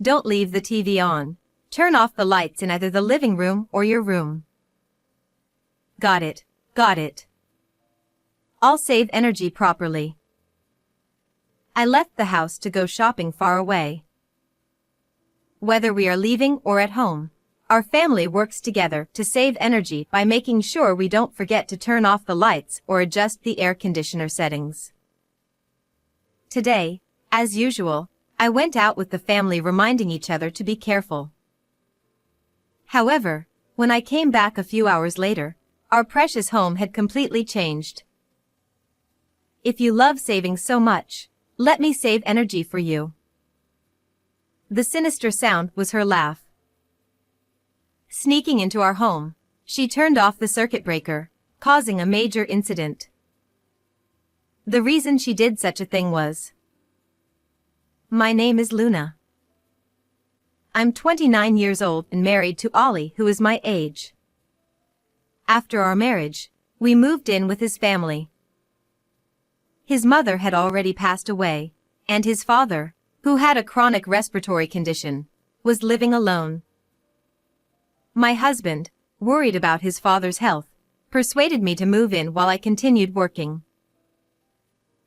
Don't leave the TV on. Turn off the lights in either the living room or your room. Got it. Got it. I'll save energy properly. I left the house to go shopping far away. Whether we are leaving or at home, our family works together to save energy by making sure we don't forget to turn off the lights or adjust the air conditioner settings. Today, as usual, I went out with the family reminding each other to be careful. However, when I came back a few hours later, our precious home had completely changed. If you love saving so much, let me save energy for you. The sinister sound was her laugh. Sneaking into our home, she turned off the circuit breaker, causing a major incident. The reason she did such a thing was, my name is Luna. I'm 29 years old and married to Ollie, who is my age. After our marriage, we moved in with his family. His mother had already passed away, and his father, who had a chronic respiratory condition, was living alone. My husband, worried about his father's health, persuaded me to move in while I continued working.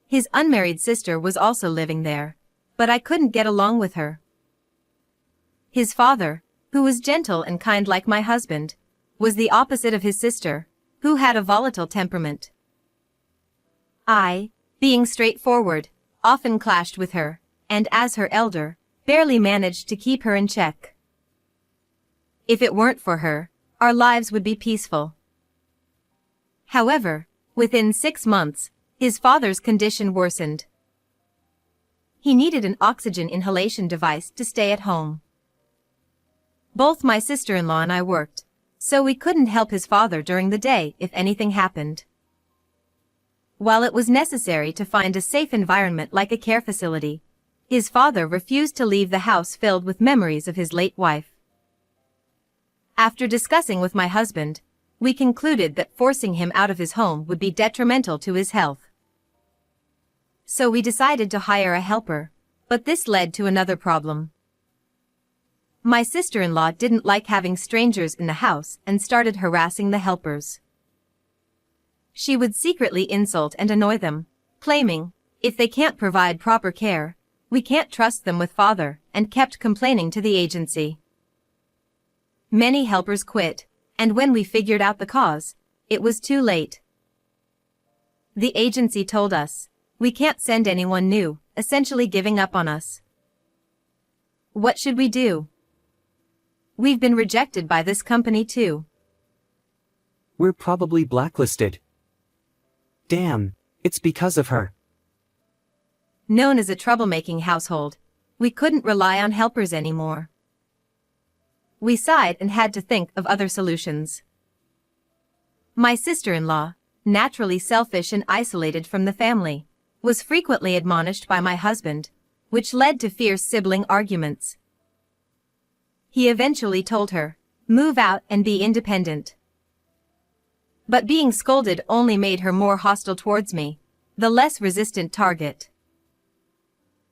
His unmarried sister was also living there, but I couldn't get along with her. His father, who was gentle and kind like my husband, was the opposite of his sister, who had a volatile temperament. I, being straightforward, often clashed with her, and as her elder, barely managed to keep her in check. If it weren't for her, our lives would be peaceful. However, within 6 months, his father's condition worsened. He needed an oxygen inhalation device to stay at home. Both my sister-in-law and I worked, so we couldn't help his father during the day if anything happened. While it was necessary to find a safe environment like a care facility, his father refused to leave the house filled with memories of his late wife. After discussing with my husband, we concluded that forcing him out of his home would be detrimental to his health. So we decided to hire a helper, but this led to another problem. My sister-in-law didn't like having strangers in the house and started harassing the helpers. She would secretly insult and annoy them, claiming, if they can't provide proper care, we can't trust them with father, and kept complaining to the agency. Many helpers quit, and when we figured out the cause, it was too late. The agency told us, we can't send anyone new, essentially giving up on us. What should we do? We've been rejected by this company too. We're probably blacklisted. Damn, it's because of her. Known as a troublemaking household, we couldn't rely on helpers anymore. We sighed and had to think of other solutions. My sister-in-law, naturally selfish and isolated from the family, was frequently admonished by my husband, which led to fierce sibling arguments. He eventually told her, move out and be independent. But being scolded only made her more hostile towards me, the less resistant target.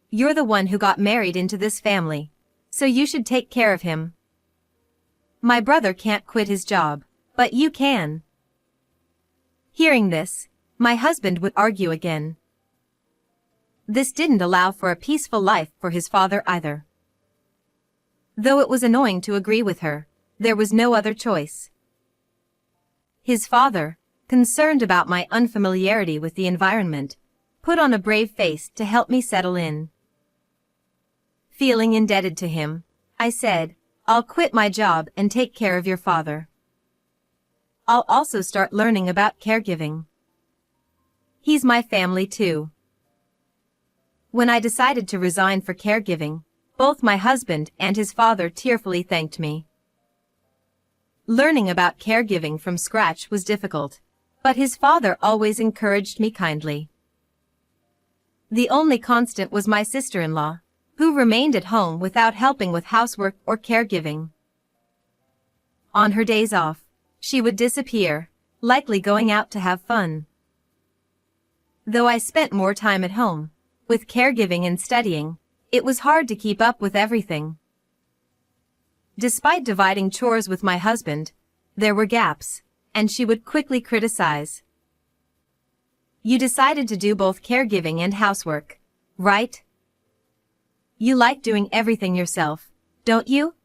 You're the one who got married into this family, so you should take care of him. My brother can't quit his job, but you can. Hearing this, my husband would argue again. This didn't allow for a peaceful life for his father either. Though it was annoying to agree with her, there was no other choice. His father, concerned about my unfamiliarity with the environment, put on a brave face to help me settle in. Feeling indebted to him, I said, I'll quit my job and take care of your father. I'll also start learning about caregiving. He's my family too. When I decided to resign for caregiving, both my husband and his father tearfully thanked me. Learning about caregiving from scratch was difficult, but his father always encouraged me kindly. The only constant was my sister-in-law, who remained at home without helping with housework or caregiving. On her days off, she would disappear, likely going out to have fun. Though I spent more time at home, with caregiving and studying, it was hard to keep up with everything. Despite dividing chores with my husband, there were gaps, and she would quickly criticize. You decided to do both caregiving and housework, right? You like doing everything yourself, don't you?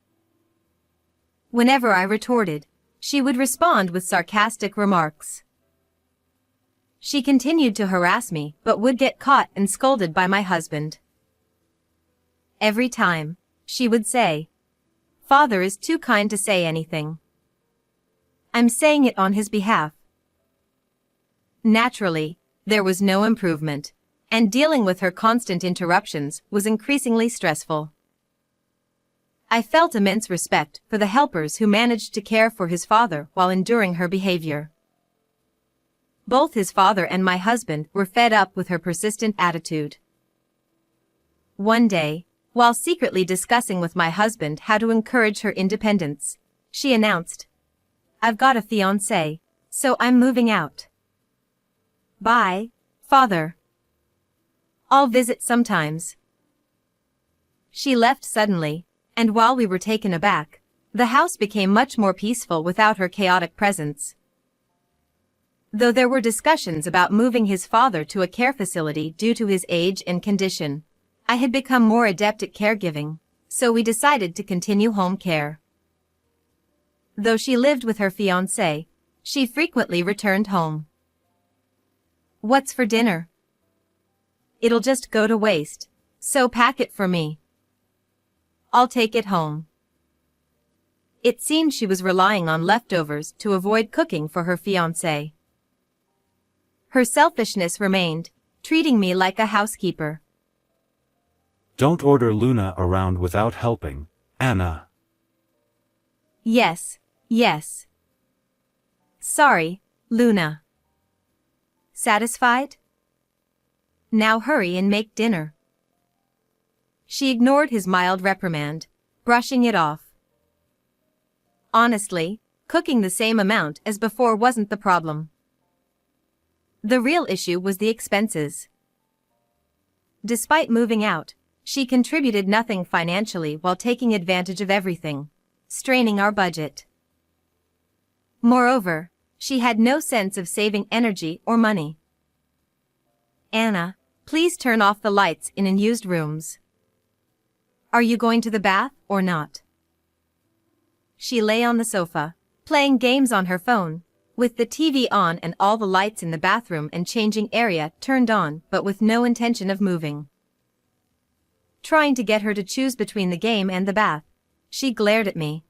Whenever I retorted, she would respond with sarcastic remarks. She continued to harass me but would get caught and scolded by my husband. Every time, she would say, "Father is too kind to say anything. I'm saying it on his behalf." Naturally, there was no improvement, and dealing with her constant interruptions was increasingly stressful. I felt immense respect for the helpers who managed to care for his father while enduring her behavior. Both his father and my husband were fed up with her persistent attitude. One day, while secretly discussing with my husband how to encourage her independence, she announced, "I've got a fiancé, so I'm moving out. Bye, Father. I'll visit sometimes." She left suddenly, and while we were taken aback, the house became much more peaceful without her chaotic presence. Though there were discussions about moving his father to a care facility due to his age and condition, I had become more adept at caregiving, so we decided to continue home care. Though she lived with her fiancé, she frequently returned home. "What's for dinner?" "It'll just go to waste, so pack it for me. I'll take it home." It seemed she was relying on leftovers to avoid cooking for her fiancé. Her selfishness remained, treating me like a housekeeper. Don't order Luna around without helping, Anna. Yes, yes. Sorry, Luna. Satisfied? Now hurry and make dinner. She ignored his mild reprimand, brushing it off. Honestly, cooking the same amount as before wasn't the problem. The real issue was the expenses. Despite moving out, she contributed nothing financially while taking advantage of everything, straining our budget. Moreover, she had no sense of saving energy or money. "Anna, please turn off the lights in unused rooms. Are you going to the bath or not?" She lay on the sofa, playing games on her phone, with the TV on and all the lights in the bathroom and changing area turned on but with no intention of moving. Trying to get her to choose between the game and the bath, she glared at me.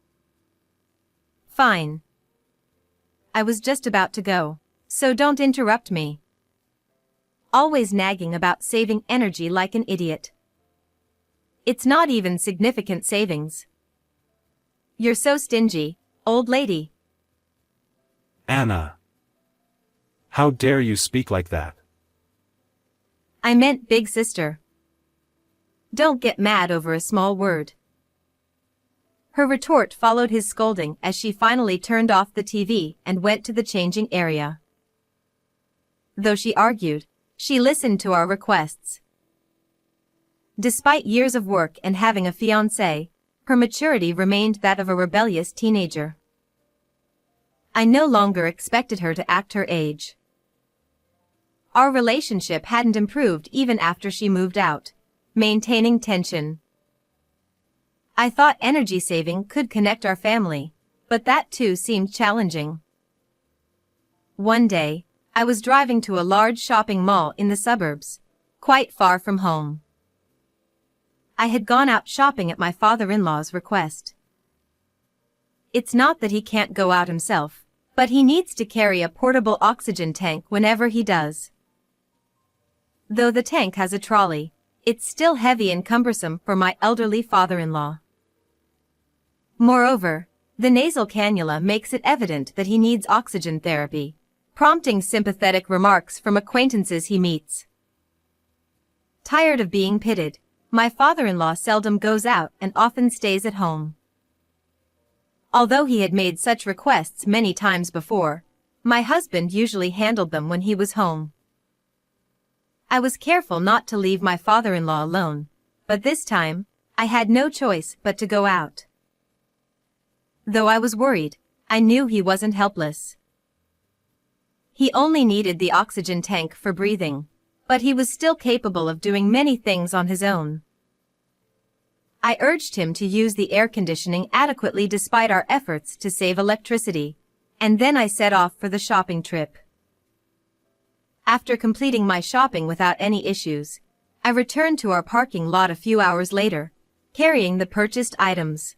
"Fine. I was just about to go, so don't interrupt me." Always nagging about saving energy like an idiot. It's not even significant savings. You're so stingy, old lady. Anna. How dare you speak like that? I meant big sister. Don't get mad over a small word. Her retort followed his scolding as she finally turned off the TV and went to the changing area. Though she argued, she listened to our requests. Despite years of work and having a fiancé, her maturity remained that of a rebellious teenager. I no longer expected her to act her age. Our relationship hadn't improved even after she moved out, maintaining tension. I thought energy saving could connect our family, but that too seemed challenging. One day, I was driving to a large shopping mall in the suburbs, quite far from home. I had gone out shopping at my father-in-law's request. It's not that he can't go out himself, but he needs to carry a portable oxygen tank whenever he does. Though the tank has a trolley, it's still heavy and cumbersome for my elderly father-in-law. Moreover, the nasal cannula makes it evident that he needs oxygen therapy, prompting sympathetic remarks from acquaintances he meets. Tired of being pitted, my father-in-law seldom goes out and often stays at home. Although he had made such requests many times before, my husband usually handled them when he was home. I was careful not to leave my father-in-law alone, but this time, I had no choice but to go out. Though I was worried, I knew he wasn't helpless. He only needed the oxygen tank for breathing, but he was still capable of doing many things on his own. I urged him to use the air conditioning adequately despite our efforts to save electricity, and then I set off for the shopping trip. After completing my shopping without any issues, I returned to our parking lot a few hours later, carrying the purchased items.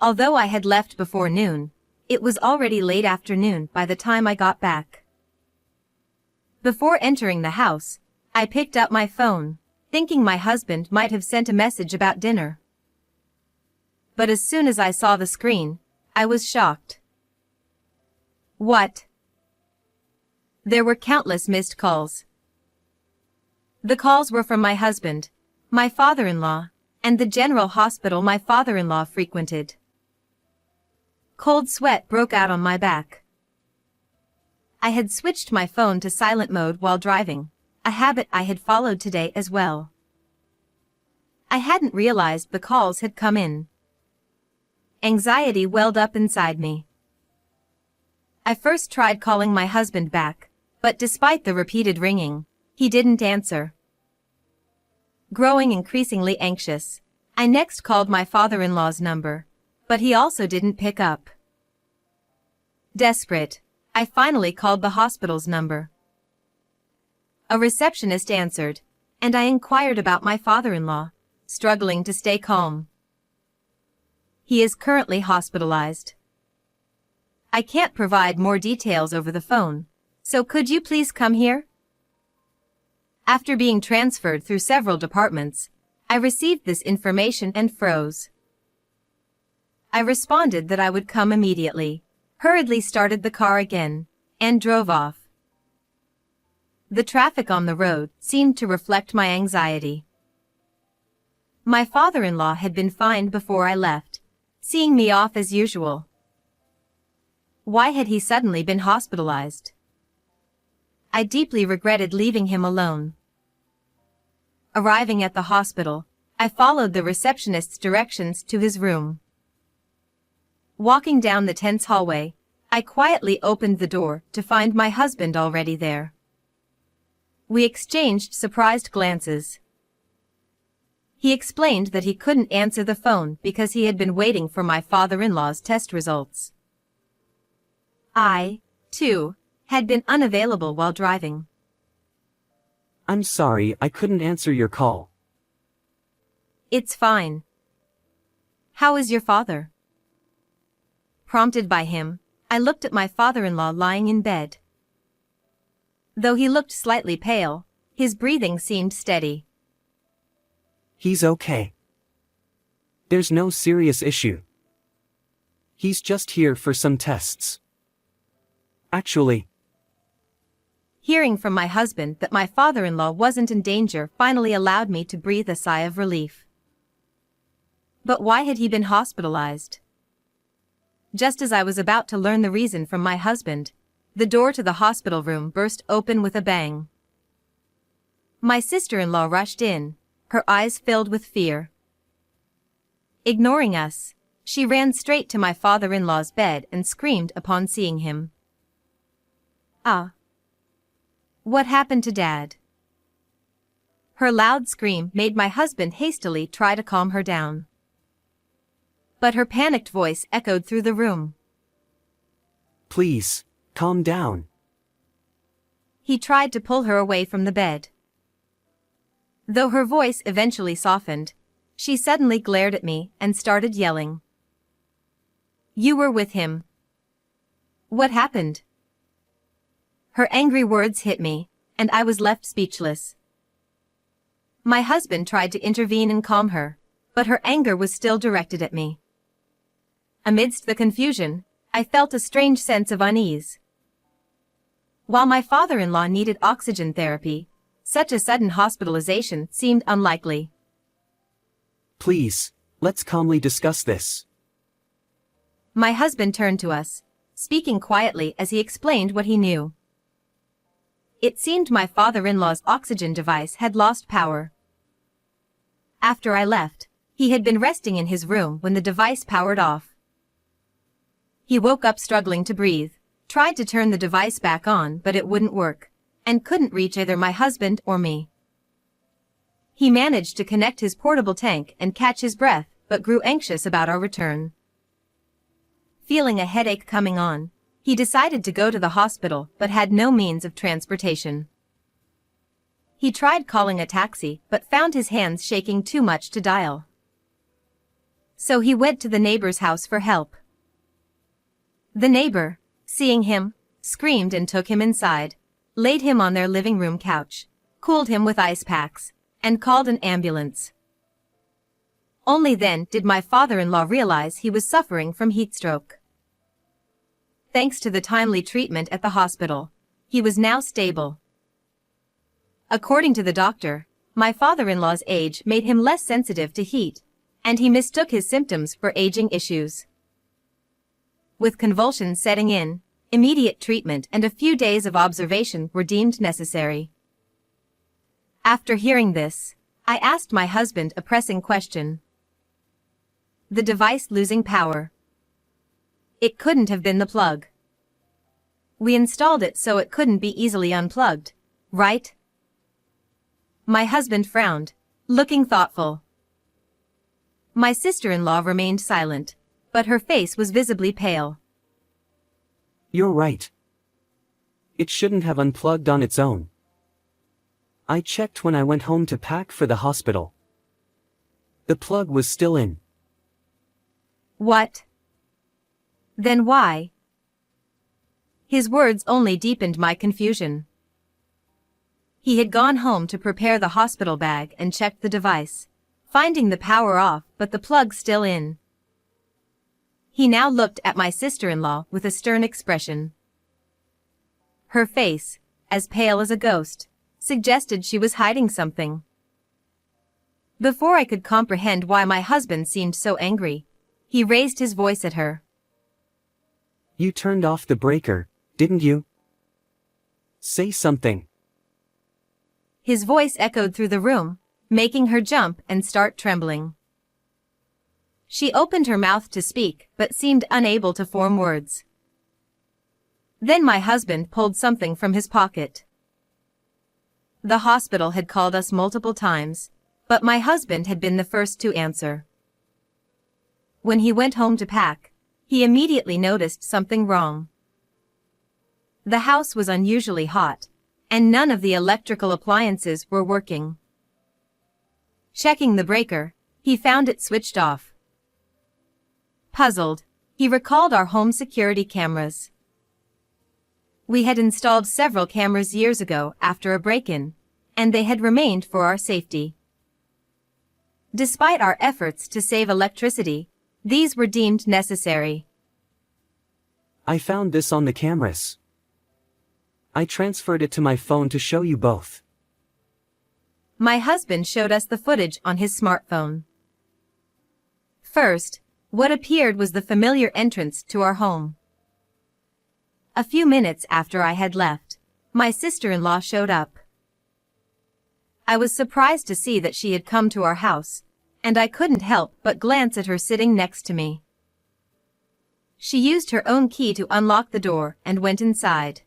Although I had left before noon, it was already late afternoon by the time I got back. Before entering the house, I picked up my phone, thinking my husband might have sent a message about dinner. But as soon as I saw the screen, I was shocked. What? There were countless missed calls. The calls were from my husband, my father-in-law, and the general hospital my father-in-law frequented. Cold sweat broke out on my back. I had switched my phone to silent mode while driving, a habit I had followed today as well. I hadn't realized the calls had come in. Anxiety welled up inside me. I first tried calling my husband back, but despite the repeated ringing, he didn't answer. Growing increasingly anxious, I next called my father-in-law's number, but he also didn't pick up. Desperate, I finally called the hospital's number. A receptionist answered, and I inquired about my father-in-law, struggling to stay calm. He is currently hospitalized. I can't provide more details over the phone, so could you please come here? After being transferred through several departments, I received this information and froze. I responded that I would come immediately, hurriedly started the car again, and drove off. The traffic on the road seemed to reflect my anxiety. My father-in-law had been fine before I left, seeing me off as usual. Why had he suddenly been hospitalized? I deeply regretted leaving him alone. Arriving at the hospital, I followed the receptionist's directions to his room. Walking down the tense hallway, I quietly opened the door to find my husband already there. We exchanged surprised glances. He explained that he couldn't answer the phone because he had been waiting for my father-in-law's test results. I, too, had been unavailable while driving. I'm sorry I couldn't answer your call. It's fine. How is your father? Prompted by him, I looked at my father-in-law lying in bed. Though he looked slightly pale, his breathing seemed steady. He's okay. There's no serious issue. He's just here for some tests. Actually, hearing from my husband that my father-in-law wasn't in danger finally allowed me to breathe a sigh of relief. But why had he been hospitalized? Just as I was about to learn the reason from my husband, the door to the hospital room burst open with a bang. My sister-in-law rushed in, her eyes filled with fear. Ignoring us, she ran straight to my father-in-law's bed and screamed upon seeing him. Ah! What happened to Dad? Her loud scream made my husband hastily try to calm her down. But her panicked voice echoed through the room. Please, calm down. He tried to pull her away from the bed. Though her voice eventually softened, she suddenly glared at me and started yelling. You were with him. What happened? Her angry words hit me, and I was left speechless. My husband tried to intervene and calm her, but her anger was still directed at me. Amidst the confusion, I felt a strange sense of unease. While my father-in-law needed oxygen therapy, such a sudden hospitalization seemed unlikely. Please, let's calmly discuss this. My husband turned to us, speaking quietly as he explained what he knew. It seemed my father-in-law's oxygen device had lost power. After I left, he had been resting in his room when the device powered off, He woke up struggling to breathe, tried to turn the device back on but it wouldn't work, and couldn't reach either my husband or me. He managed to connect his portable tank and catch his breath, but grew anxious about our return. Feeling a headache coming on, he decided to go to the hospital but had no means of transportation. He tried calling a taxi but found his hands shaking too much to dial. So he went to the neighbor's house for help. The neighbor, seeing him, screamed and took him inside, laid him on their living room couch, cooled him with ice packs, and called an ambulance. Only then did my father-in-law realize he was suffering from heat stroke. Thanks to the timely treatment at the hospital, he was now stable. According to the doctor, my father-in-law's age made him less sensitive to heat, and he mistook his symptoms for aging issues. With convulsions setting in, immediate treatment and a few days of observation were deemed necessary. After hearing this, I asked my husband a pressing question. The device losing power. It couldn't have been the plug. We installed it so it couldn't be easily unplugged, right? My husband frowned, looking thoughtful. My sister-in-law remained silent, but her face was visibly pale. You're right. It shouldn't have unplugged on its own. I checked when I went home to pack for the hospital. The plug was still in. What? Then why? His words only deepened my confusion. He had gone home to prepare the hospital bag and checked the device, finding the power off but the plug still in. He now looked at my sister-in-law with a stern expression. Her face, as pale as a ghost, suggested she was hiding something. Before I could comprehend why my husband seemed so angry, he raised his voice at her. You turned off the breaker, didn't you? Say something. His voice echoed through the room, making her jump and start trembling. She opened her mouth to speak but seemed unable to form words. Then my husband pulled something from his pocket. The hospital had called us multiple times, but my husband had been the first to answer. When he went home to pack, he immediately noticed something wrong. The house was unusually hot, and none of the electrical appliances were working. Checking the breaker, he found it switched off. Puzzled, he recalled our home security cameras. We had installed several cameras years ago after a break-in, and they had remained for our safety. Despite our efforts to save electricity, these were deemed necessary. I found this on the cameras. I transferred it to my phone to show you both. My husband showed us the footage on his smartphone. First, what appeared was the familiar entrance to our home. A few minutes after I had left, my sister-in-law showed up. I was surprised to see that she had come to our house, and I couldn't help but glance at her sitting next to me. She used her own key to unlock the door and went inside.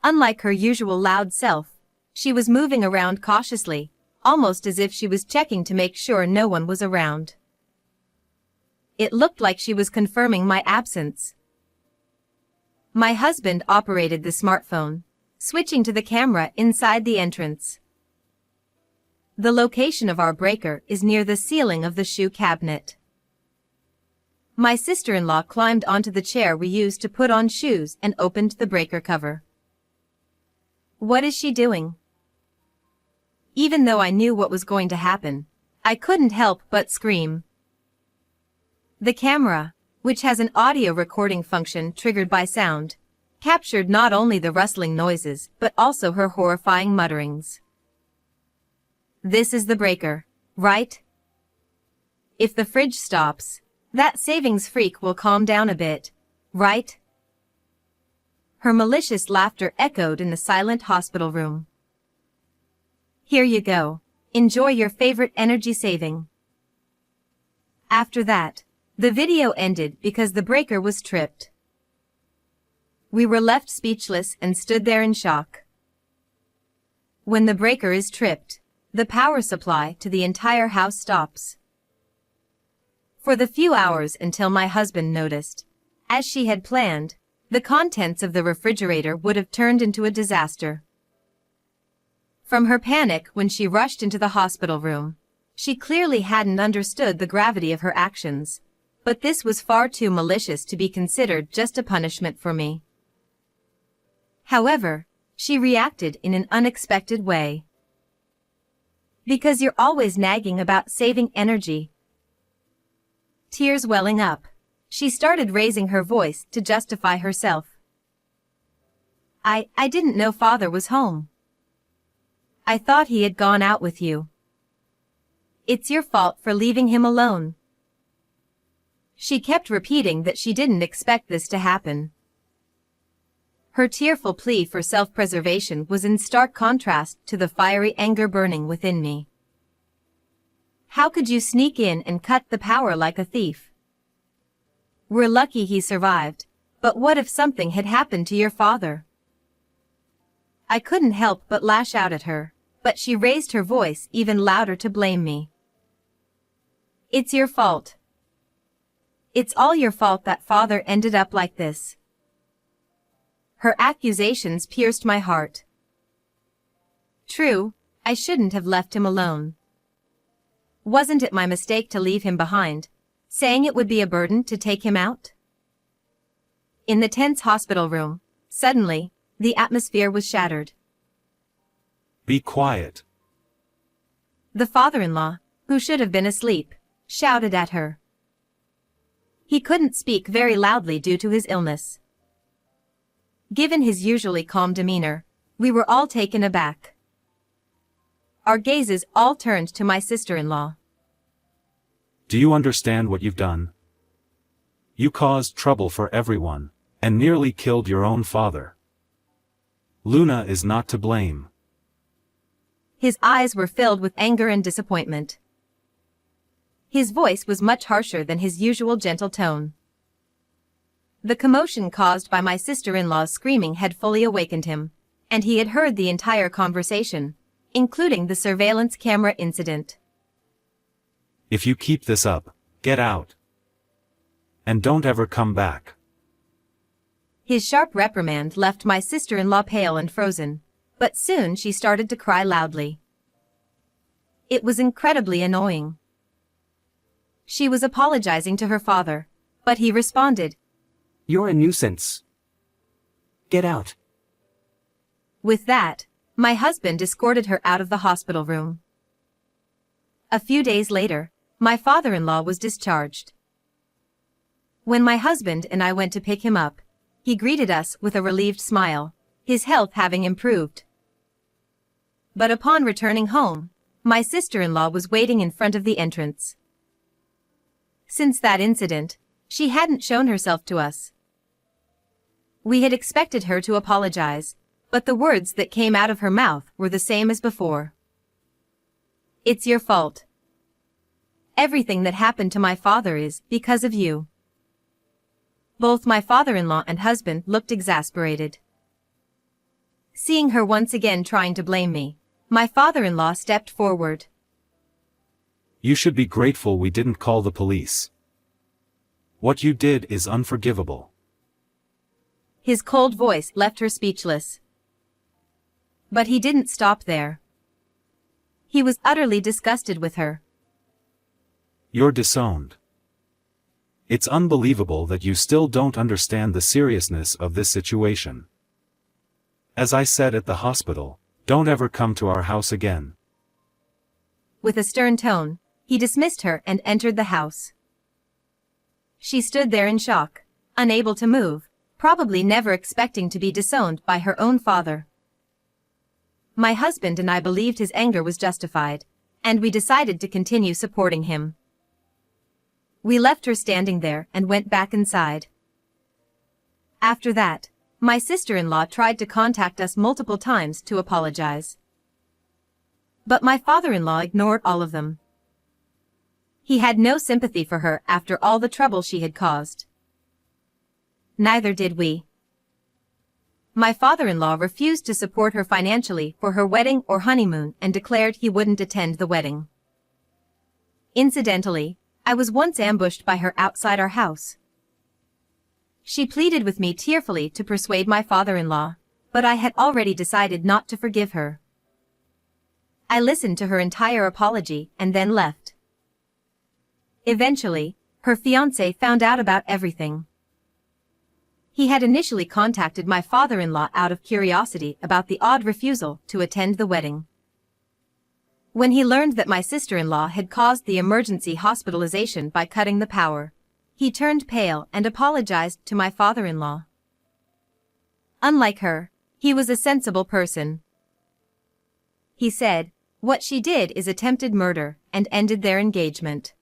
Unlike her usual loud self, she was moving around cautiously, almost as if she was checking to make sure no one was around. It looked like she was confirming my absence. My husband operated the smartphone, switching to the camera inside the entrance. The location of our breaker is near the ceiling of the shoe cabinet. My sister-in-law climbed onto the chair we used to put on shoes and opened the breaker cover. What is she doing? Even though I knew what was going to happen, I couldn't help but scream. The camera, which has an audio recording function triggered by sound, captured not only the rustling noises but also her horrifying mutterings. This is the breaker, right? If the fridge stops, that savings freak will calm down a bit, right? Her malicious laughter echoed in the silent hospital room. Here you go. Enjoy your favorite energy saving. After that, The video ended because the breaker was tripped. We were left speechless and stood there in shock. When the breaker is tripped, the power supply to the entire house stops. For the few hours until my husband noticed, as she had planned, the contents of the refrigerator would have turned into a disaster. From her panic when she rushed into the hospital room, she clearly hadn't understood the gravity of her actions, but this was far too malicious to be considered just a punishment for me. However, she reacted in an unexpected way. Because you're always nagging about saving energy. Tears welling up, she started raising her voice to justify herself. I didn't know Father was home. I thought he had gone out with you. It's your fault for leaving him alone. She kept repeating that she didn't expect this to happen. Her tearful plea for self-preservation was in stark contrast to the fiery anger burning within me. How could you sneak in and cut the power like a thief? We're lucky he survived, but what if something had happened to your father? I couldn't help but lash out at her, but she raised her voice even louder to blame me. It's your fault. It's all your fault that Father ended up like this. Her accusations pierced my heart. True, I shouldn't have left him alone. Wasn't it my mistake to leave him behind, saying it would be a burden to take him out? In the tense hospital room, suddenly, the atmosphere was shattered. Be quiet. The father-in-law, who should have been asleep, shouted at her. He couldn't speak very loudly due to his illness. Given his usually calm demeanor, we were all taken aback. Our gazes all turned to my sister-in-law. Do you understand what you've done? You caused trouble for everyone, and nearly killed your own father. Luna is not to blame. His eyes were filled with anger and disappointment. His voice was much harsher than his usual gentle tone. The commotion caused by my sister-in-law's screaming had fully awakened him, and he had heard the entire conversation, including the surveillance camera incident. If you keep this up, get out. And don't ever come back. His sharp reprimand left my sister-in-law pale and frozen, but soon she started to cry loudly. It was incredibly annoying. She was apologizing to her father, but he responded, You're a nuisance. Get out. With that, my husband escorted her out of the hospital room. A few days later, my father-in-law was discharged. When my husband and I went to pick him up, he greeted us with a relieved smile, his health having improved. But upon returning home, my sister-in-law was waiting in front of the entrance. Since that incident, she hadn't shown herself to us. We had expected her to apologize, but the words that came out of her mouth were the same as before. It's your fault. Everything that happened to my father is because of you. Both my father-in-law and husband looked exasperated. Seeing her once again trying to blame me, my father-in-law stepped forward. You should be grateful we didn't call the police. What you did is unforgivable. His cold voice left her speechless. But he didn't stop there. He was utterly disgusted with her. You're disowned. It's unbelievable that you still don't understand the seriousness of this situation. As I said at the hospital, don't ever come to our house again. With a stern tone, he dismissed her and entered the house. She stood there in shock, unable to move, probably never expecting to be disowned by her own father. My husband and I believed his anger was justified, and we decided to continue supporting him. We left her standing there and went back inside. After that, my sister-in-law tried to contact us multiple times to apologize. But my father-in-law ignored all of them. He had no sympathy for her after all the trouble she had caused. Neither did we. My father-in-law refused to support her financially for her wedding or honeymoon and declared he wouldn't attend the wedding. Incidentally, I was once ambushed by her outside our house. She pleaded with me tearfully to persuade my father-in-law, but I had already decided not to forgive her. I listened to her entire apology and then left. Eventually, her fiancé found out about everything. He had initially contacted my father-in-law out of curiosity about the odd refusal to attend the wedding. When he learned that my sister-in-law had caused the emergency hospitalization by cutting the power, he turned pale and apologized to my father-in-law. Unlike her, he was a sensible person. He said, "What she did is attempted murder," and ended their engagement.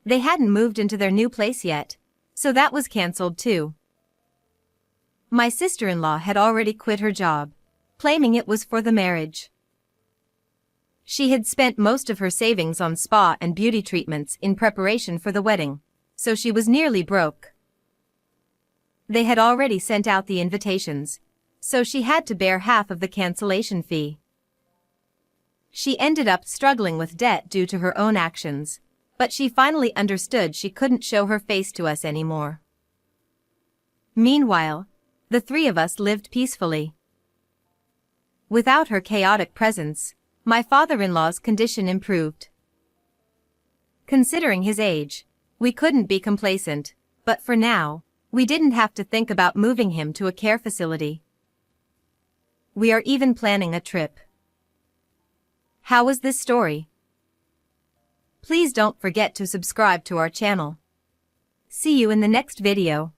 They hadn't moved into their new place yet, so that was cancelled too. My sister-in-law had already quit her job, claiming it was for the marriage. She had spent most of her savings on spa and beauty treatments in preparation for the wedding, so she was nearly broke. They had already sent out the invitations, so she had to bear half of the cancellation fee. She ended up struggling with debt due to her own actions, but she finally understood she couldn't show her face to us anymore. Meanwhile, the three of us lived peacefully. Without her chaotic presence, my father-in-law's condition improved. Considering his age, we couldn't be complacent, but for now, we didn't have to think about moving him to a care facility. We are even planning a trip. How was this story? Please don't forget to subscribe to our channel. See you in the next video.